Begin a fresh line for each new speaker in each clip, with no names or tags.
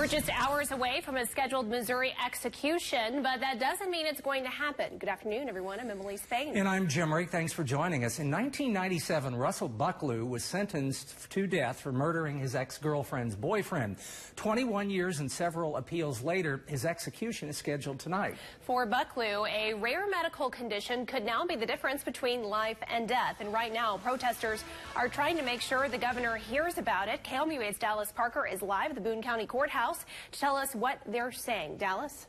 We're just hours away from a scheduled Missouri execution, but that doesn't mean it's going to happen. Good afternoon, everyone. I'm Emily Spain.
And I'm Jim Rick. Thanks for joining us. In 1997, Russell Bucklew was sentenced to death for murdering his ex-girlfriend's boyfriend. 21 years and several appeals later, his execution is scheduled tonight.
For Bucklew, a rare medical condition could now be the difference between life and death. And right now, protesters are trying to make sure the governor hears about it. KOMU 8's Dallas Parker is live at the Boone County Courthouse to tell us what they're saying. Dallas?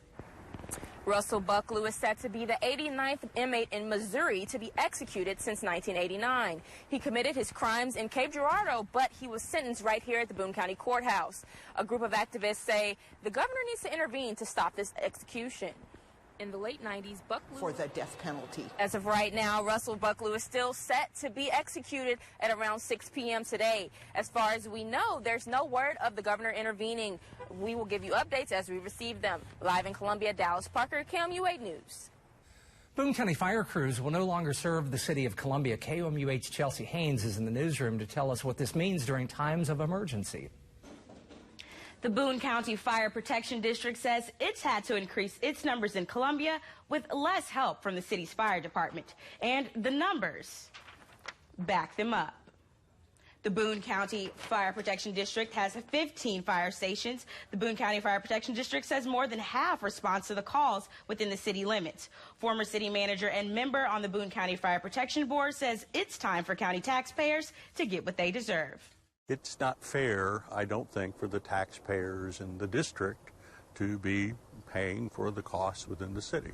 Russell Bucklew is set to be the 89th inmate in Missouri to be executed since 1989. He committed his crimes in Cape Girardeau, but he was sentenced right here at the Boone County Courthouse. A group of activists say the governor needs to intervene to stop this execution. In the late 90s, Bucklew...
for the death penalty.
As of right now, Russell Bucklew is still set to be executed at around 6 p.m. today. As far as we know, there's no word of the governor intervening. We will give you updates as we receive them. Live in Columbia, Dallas Parker, KOMU 8 News.
Boone County fire crews will no longer serve the city of Columbia. KOMU 8's Chelsea Haynes is in the newsroom to tell us what this means during times of emergency.
The Boone County Fire Protection District says it's had to increase its numbers in Columbia with less help from the city's fire department. And the numbers back them up. The Boone County Fire Protection District has 15 fire stations. The Boone County Fire Protection District says more than half responds to the calls within the city limits. Former city manager and member on the Boone County Fire Protection Board says it's time for county taxpayers to get what they deserve.
It's not fair, I don't think, for the taxpayers in the district to be paying for the costs within the city.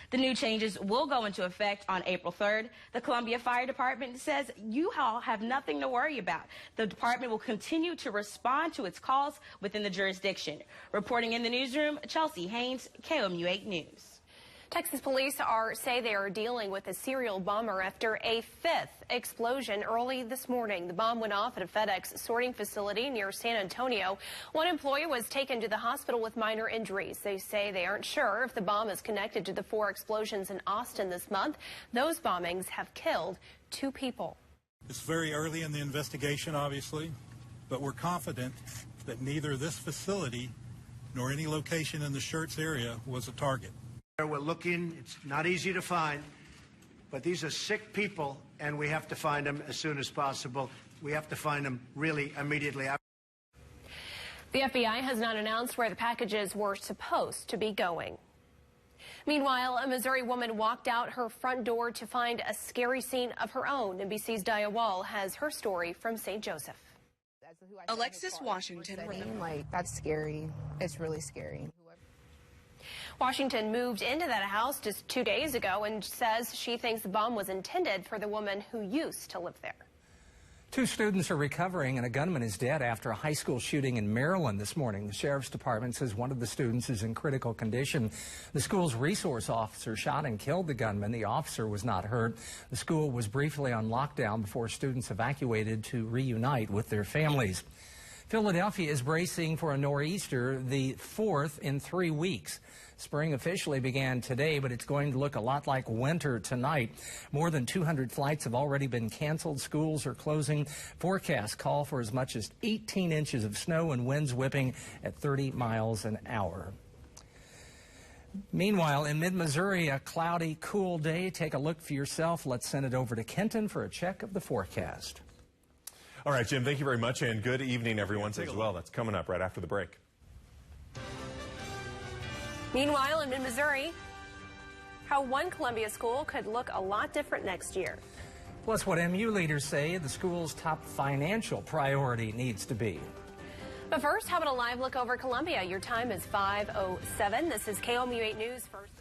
The new changes will go into effect on April 3rd. The Columbia Fire Department says you all have nothing to worry about. The department will continue to respond to its calls within the jurisdiction. Reporting in the newsroom, Chelsea Haynes, KOMU 8 News.
Texas police say they are dealing with a serial bomber after a fifth explosion early this morning. The bomb went off at a FedEx sorting facility near San Antonio. One employee was taken to the hospital with minor injuries. They say they aren't sure if the bomb is connected to the 4 explosions in Austin this month. Those bombings have killed 2 people.
It's very early in the investigation, obviously, but we're confident that neither this facility nor any location in the Schertz area was a target.
We're looking, it's not easy to find, but these are sick people, and we have to find them as soon as possible. We have to find them really immediately.
The FBI has not announced where the packages were supposed to be going. Meanwhile, a Missouri woman walked out her front door to find a scary scene of her own. NBC's Dia Wall has her story from St. Joseph.
Alexis Washington.
That's scary. It's really scary.
Washington moved into that house just 2 days ago and says she thinks the bomb was intended for the woman who used to live there.
2 students are recovering and a gunman is dead after a high school shooting in Maryland this morning. The sheriff's department says one of the students is in critical condition. The school's resource officer shot and killed the gunman. The officer was not hurt. The school was briefly on lockdown before students evacuated to reunite with their families. Philadelphia is bracing for a nor'easter, the 4th in 3 weeks. Spring officially began today, but it's going to look a lot like winter tonight. More than 200 flights have already been canceled. Schools are closing. Forecasts call for as much as 18 inches of snow and winds whipping at 30 miles an hour. Meanwhile, in mid-Missouri, a cloudy, cool day. Take a look for yourself. Let's send it over to Kenton for a check of the forecast.
All right, Jim, thank you very much, and good evening, everyone, as well. That's coming up right after the break.
Meanwhile, in mid-Missouri, how one Columbia school could look a lot different next year.
Plus, what MU leaders say the school's top financial priority needs to be.
But first, how about a live look over Columbia? Your time is 5:07. This is KOMU 8 News First.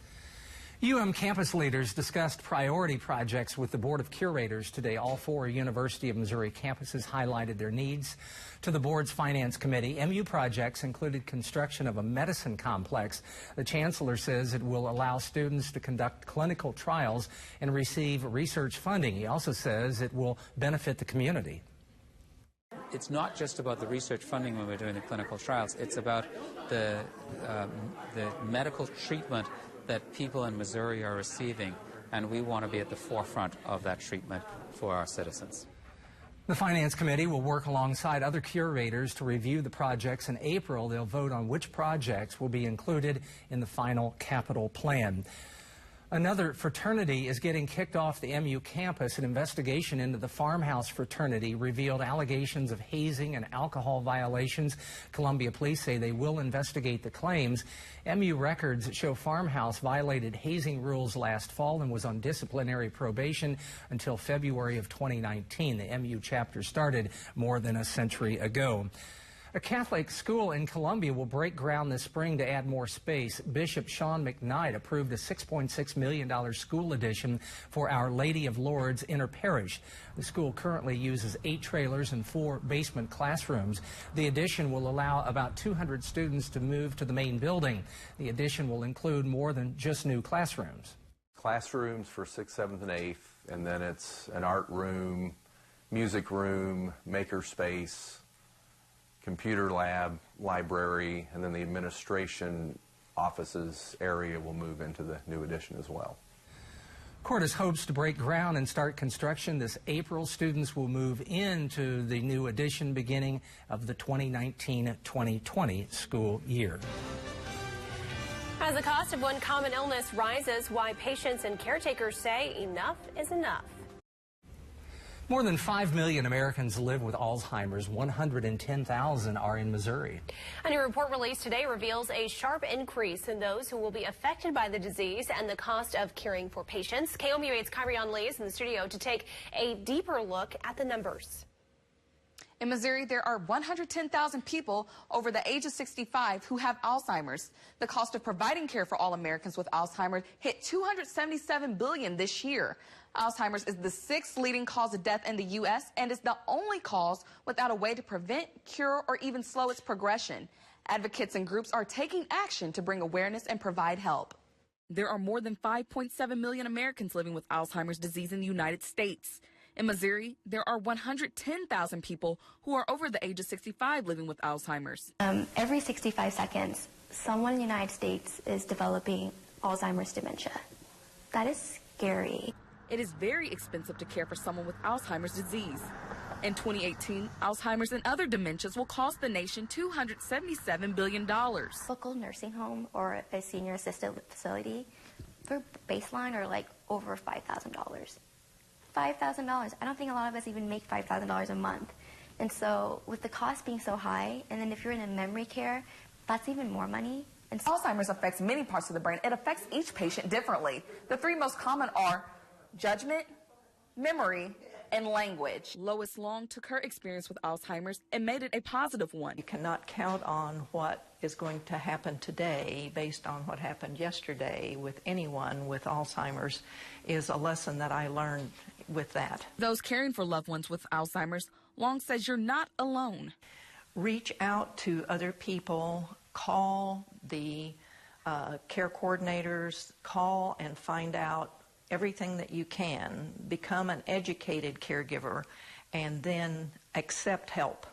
campus leaders discussed priority projects with the Board of Curators today. All 4 University of Missouri campuses highlighted their needs to the board's finance committee. MU projects included construction of a medicine complex. The chancellor says it will allow students to conduct clinical trials and receive research funding. He also says it will benefit the community.
It's not just about the research funding when we're doing the clinical trials. It's about the medical treatment that people in Missouri are receiving, and we want to be at the forefront of that treatment for our citizens.
The Finance Committee will work alongside other curators to review the projects. In April, they'll vote on which projects will be included in the final capital plan. Another fraternity is getting kicked off the MU campus. An investigation into the Farmhouse fraternity revealed allegations of hazing and alcohol violations. Columbia police say they will investigate the claims. MU records show Farmhouse violated hazing rules last fall and was on disciplinary probation until February of 2019. The MU chapter started more than a century ago. A Catholic school in Columbia will break ground this spring to add more space. Bishop Sean McKnight approved a $6.6 million school addition for Our Lady of Lourdes Interparish. The school currently uses 8 trailers and 4 basement classrooms. The addition will allow about 200 students to move to the main building. The addition will include more than just new classrooms.
Classrooms for 6th, 7th, and 8th, and then it's an art room, music room, maker space, computer lab, library, and then the administration offices area will move into the new addition as well.
Cordes hopes to break ground and start construction this April. Students will move into the new addition beginning of the 2019-2020 school year.
As the cost of one common illness rises, why patients and caretakers say enough is enough.
More than 5 million Americans live with Alzheimer's. 110,000 are in Missouri.
A new report released today reveals a sharp increase in those who will be affected by the disease and the cost of caring for patients. KOMU 8's Kyrion Lee is in the studio to take a deeper look at the numbers.
In Missouri, there are 110,000 people over the age of 65 who have Alzheimer's. The cost of providing care for all Americans with Alzheimer's hit $277 billion this year. Alzheimer's is the 6th leading cause of death in the U.S. and is the only cause without a way to prevent, cure, or even slow its progression. Advocates and groups are taking action to bring awareness and provide help. There are more than 5.7 million Americans living with Alzheimer's disease in the United States. In Missouri, there are 110,000 people who are over the age of 65 living with Alzheimer's.
Every 65 seconds, someone in the United States is developing Alzheimer's dementia. That is scary.
It is very expensive to care for someone with Alzheimer's disease. In 2018, Alzheimer's and other dementias will cost the nation $277 billion.
Local nursing home or a senior assisted facility, their baseline are like over $5,000. $5,000. I don't think a lot of us even make $5,000 a month. And so with the cost being so high, and then if you're in a memory care, that's even more money.
And Alzheimer's affects many parts of the brain. It affects each patient differently. The 3 most common are judgment, memory, and language. Lois Long took her experience with Alzheimer's and made it a positive one.
You cannot count on what is going to happen today based on what happened yesterday with anyone with Alzheimer's is a lesson that I learned with that.
Those caring for loved ones with Alzheimer's, Long says you're not alone.
Reach out to other people, call the care coordinators, call and find out everything that you can, become an educated caregiver, and then accept help.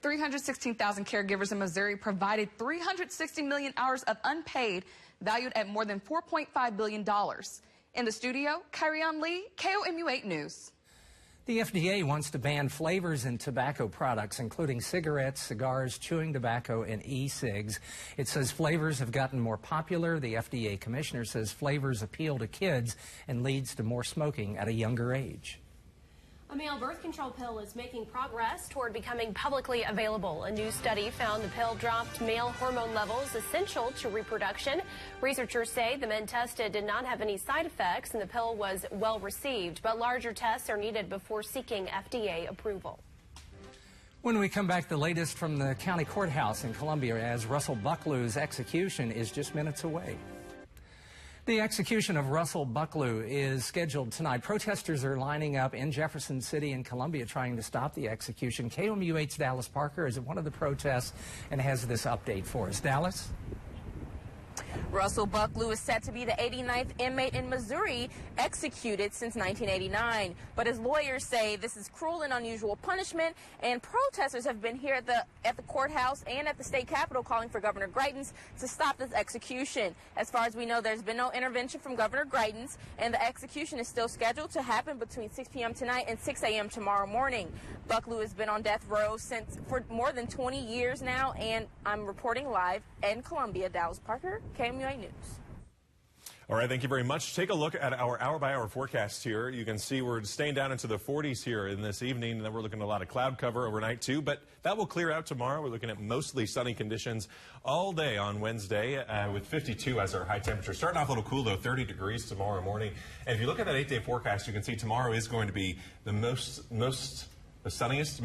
316,000 caregivers in Missouri provided 360 million hours of unpaid, valued at more than $4.5 billion. In the studio, Kyrion Lee, KOMU 8 News.
The FDA wants to ban flavors in tobacco products, including cigarettes, cigars, chewing tobacco, and e-cigs. It says flavors have gotten more popular. The FDA commissioner says flavors appeal to kids and leads to more smoking at a younger age.
A male birth control pill is making progress toward becoming publicly available. A new study found the pill dropped male hormone levels essential to reproduction. Researchers say the men tested did not have any side effects and the pill was well received, but larger tests are needed before seeking FDA approval.
When we come back, the latest from the county courthouse in Columbia as Russell Bucklew's execution is just minutes away. The execution of Russell Bucklew is scheduled tonight. Protesters are lining up in Jefferson City and Columbia trying to stop the execution. KOMU 8's Dallas Parker is at one of the protests and has this update for us. Dallas?
Russell Buckley is set to be the 89th inmate in Missouri executed since 1989. But his lawyers say this is cruel and unusual punishment, and protesters have been here at the courthouse and at the state capitol calling for Governor Greitens to stop this execution. As far as we know, there's been no intervention from Governor Greitens, and the execution is still scheduled to happen between 6 p.m. tonight and 6 a.m. tomorrow morning. Buckley has been on death row for more than 20 years now, and I'm reporting live in Columbia. Dallas Parker, KOMU News.
All right, thank you very much. Take a look at our hour-by-hour forecast here. You can see we're staying down into the 40s here in this evening, and then we're looking at a lot of cloud cover overnight, too. But that will clear out tomorrow. We're looking at mostly sunny conditions all day on Wednesday with 52 as our high temperature. Starting off a little cool, though, 30 degrees tomorrow morning. And if you look at that 8-day forecast, you can see tomorrow is going to be the sunniest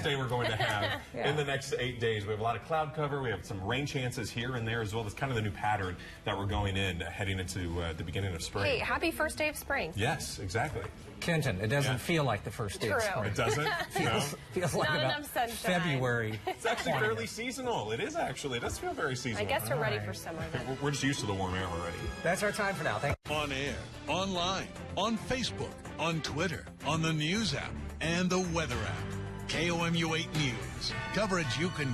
day we're going to have in the next 8 days. We have a lot of cloud cover. We have some rain chances here and there as well. That's kind of the new pattern that we're going in, heading into the beginning of spring.
Hey, happy first day of spring.
Yes, exactly.
Kenton, it doesn't feel like the first day of spring.
It doesn't?
Feels like
Not
about
enough sunshine.
February.
It's actually fairly seasonal. It is actually. It does feel very seasonal.
I guess we're ready for summer then.
We're just used to the warm air already.
That's our time for now.
On air, online, on Facebook, on Twitter, on the News app, and the Weather app. KOMU 8 News. Coverage you can